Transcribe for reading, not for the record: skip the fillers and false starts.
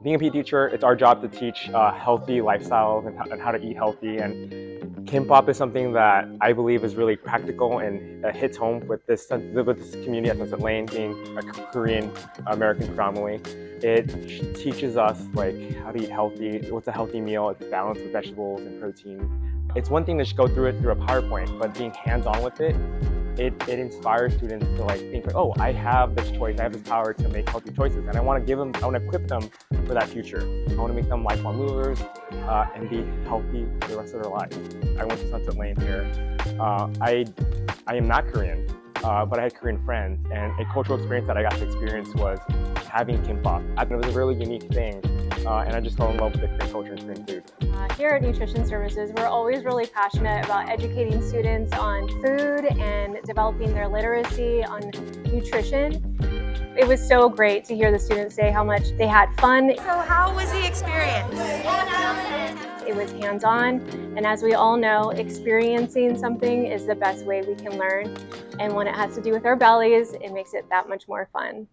Being a PE teacher, it's our job to teach healthy lifestyles and how to eat healthy. And Kimbap is something that I believe is really practical and hits home with this community at Sunset Lane, being a Korean American family. It teaches us like how to eat healthy, what's a healthy meal, it's balanced with vegetables and protein. It's one thing to just go through it through a PowerPoint, but being hands-on with it, it inspires students to like think like, oh, I have this choice, I have this power to make healthy choices, and I want to equip them for that future. I want to make them lifelong movers and be healthy for the rest of their lives. I went to Sunset Lane here. I am not Korean, but I had Korean friends, and a cultural experience that I got to experience was having kimbap. It was a really unique thing, and I just fell in love with the Korean culture and Korean food. Here at Nutrition Services, we're always really passionate about educating students on food and developing their literacy on nutrition. It was so great to hear the students say how much they had fun. So how was the experience? It was hands-on, and as we all know, experiencing something is the best way we can learn. And when it has to do with our bellies, it makes it that much more fun.